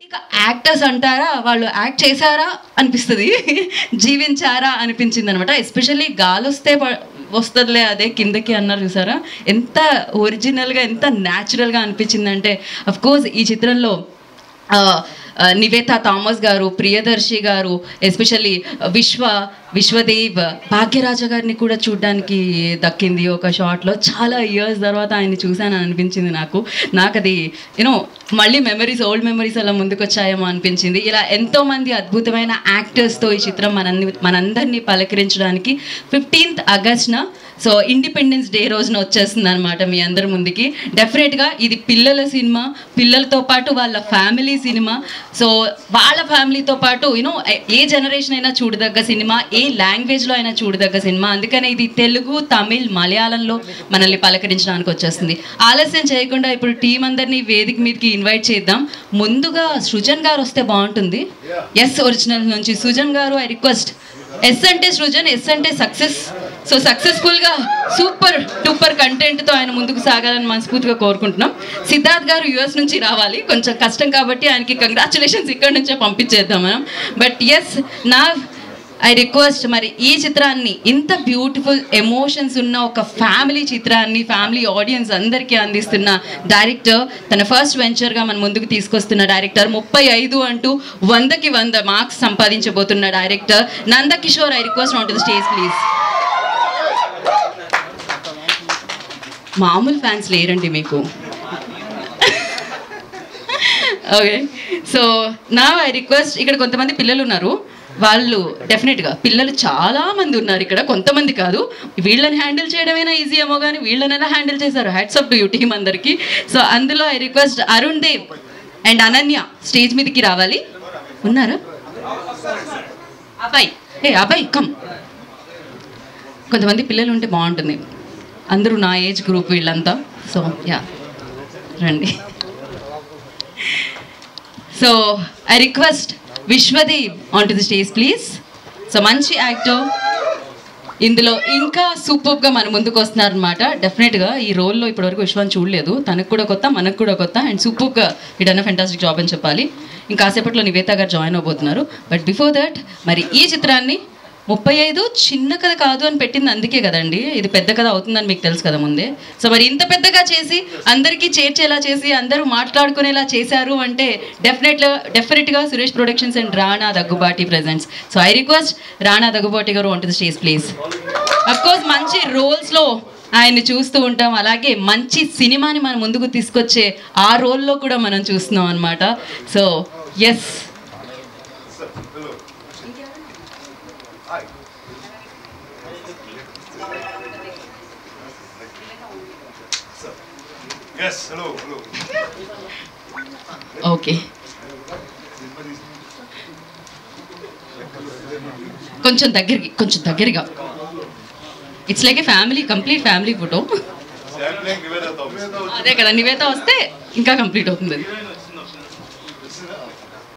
ఇక యాక్టర్స్ అంటారా, వాళ్ళు యాక్ట్ చేశారా అనిపిస్తుంది, జీవించారా అనిపించింది అనమాట. ఎస్పెషల్లీ గాలొస్తే వస్తుందిలే అదే కిందకి అన్నారు చూసారా, ఎంత ఒరిజినల్గా ఎంత న్యాచురల్గా అనిపించిందంటే. అఫ్కోర్స్ ఈ చిత్రంలో నివేతా థామస్ గారు, ప్రియదర్శి గారు, ఎస్పెషల్లీ విశ్వదేవ్, భాగ్యరాజ గారిని కూడా చూడడానికి దక్కింది ఒక షాట్లో. చాలా ఇయర్స్ తర్వాత ఆయన్ని చూశాను అనిపించింది నాకు అది యూనో మళ్ళీ ఓల్డ్ మెమరీస్ అలా ముందుకు వచ్చాయేమో అనిపించింది. ఇలా ఎంతోమంది అద్భుతమైన యాక్టర్స్తో ఈ చిత్రం మనందరినీ పలకరించడానికి 15th ఆగస్టున సో ఇండిపెండెన్స్ డే రోజున వచ్చేస్తుంది అనమాట మీ అందరి ముందుకి. డెఫినెట్గా ఇది పిల్లల సినిమా, పిల్లలతో పాటు వాళ్ళ ఫ్యామిలీ సినిమా. సో వాళ్ళ ఫ్యామిలీతో పాటు యూనో ఏ జనరేషన్ అయినా చూడదగ్గ సినిమా, ఏ లాంగ్వేజ్లో అయినా చూడదగ్గ సినిమా. అందుకనే ఇది తెలుగు, తమిళ్, మలయాళంలో మనల్ని పలకరించడానికి వచ్చేస్తుంది. ఆలస్యం చేయకుండా ఇప్పుడు టీం అందరినీ వేదిక మీదకి ఇన్వైట్ చేద్దాం. ముందుగా సృజన్ గారు వస్తే బాగుంటుంది. ఎస్ ఒరిజినల్ నుంచి సృజన్ గారు, ఐ రిక్వెస్ట్. ఎస్ అంటే సృజన్, ఎస్ అంటే సక్సెస్. సో సక్సెస్ఫుల్గా సూపర్ కంటెంట్తో ఆయన ముందుకు సాగాలని మనస్ఫూర్తిగా కోరుకుంటున్నాం. సిద్ధార్థ్ గారు యుఎస్ నుంచి రావాలి, కొంచెం కష్టం కాబట్టి ఆయనకి కంగ్రాచులేషన్స్ ఇక్కడ నుంచే పంపించేద్దాం మనం. బట్ ఎస్ నా ఐ రిక్వెస్ట్, మరి ఈ చిత్రాన్ని ఇంత బ్యూటిఫుల్ ఎమోషన్స్ ఉన్న ఒక ఫ్యామిలీ చిత్రాన్ని ఫ్యామిలీ ఆడియన్స్ అందరికీ అందిస్తున్న డైరెక్టర్, తన ఫస్ట్ వెంచర్గా మన ముందుకు తీసుకొస్తున్న డైరెక్టర్, 35 అంటూ 100కి 100 మార్క్స్ సంపాదించబోతున్న director Nandakishore. I request on to the stage please. మామూలు ఫ్యాన్స్ లేరండి మీకు. ఓకే, సో నా ఐ రిక్వెస్ట్, ఇక్కడ కొంతమంది పిల్లలు ఉన్నారు, వాళ్ళు డెఫినెట్గా పిల్లలు చాలామంది ఉన్నారు ఇక్కడ, కొంతమంది కాదు. వీళ్ళని హ్యాండిల్ చేయడమైనా ఈజీ ఏమో కానీ వీళ్ళనైనా హ్యాండిల్ చేశారు. Hats off to you team అందరికీ. సో అందులో I request Arun Dev and Ananya stage మీదకి రావాలి. ఉన్నారా అబ్బాయి కమ్. కొంతమంది పిల్లలు ఉంటే బాగుంటుంది, అందరూ నా ఏజ్ గ్రూప్ వీళ్ళంతా. సో యా రండి. So I request Vishwadev on to the stage please. So మంచి యాక్టర్, ఇందులో ఇంకా సూపర్గా మన ముందుకు వస్తున్నారు అనమాట. డెఫినెట్గా ఈ రోల్లో ఇప్పటివరకు విశ్వాన్ని చూడలేదు, తనకు కూడా కొత్త, మనకు కూడా కొత్త, అండ్ సూపర్గా ఇడన్న ఫెంటాస్టిక్ జాబ్ అని చెప్పాలి. ఇంకాసేపట్లో నివేతా గారు జాయిన్ అవబోతున్నారు. బట్ బిఫోర్ దట్, మరి ఈ చిత్రాన్ని 35 చిన్న కథ కాదు అని పెట్టింది అందుకే కదండి, ఇది పెద్ద కథ అవుతుందని మీకు తెలుసు కదా ముందే. సో మరి ఇంత పెద్దగా చేసి అందరికీ చేర్చేలా చేసి అందరూ మాట్లాడుకునేలా చేశారు అంటే డెఫినెట్గా Suresh productions and Rana Daggubati presents. So I request Rana Daggubati గారు on to the stage please. Of course మంచి రోల్స్లో ఆయన్ని చూస్తూ ఉంటాం, అలాగే మంచి సినిమాని మనం ముందుకు తీసుకొచ్చే ఆ రోల్లో కూడా మనం చూస్తున్నాం అనమాట. So yes, yes, hello. Okay, కొంచెం దగ్గరగా. It's like a family, complete family photo. అదే కదా, నివేత వస్తే ఇంకా కంప్లీట్ అవుతుంది.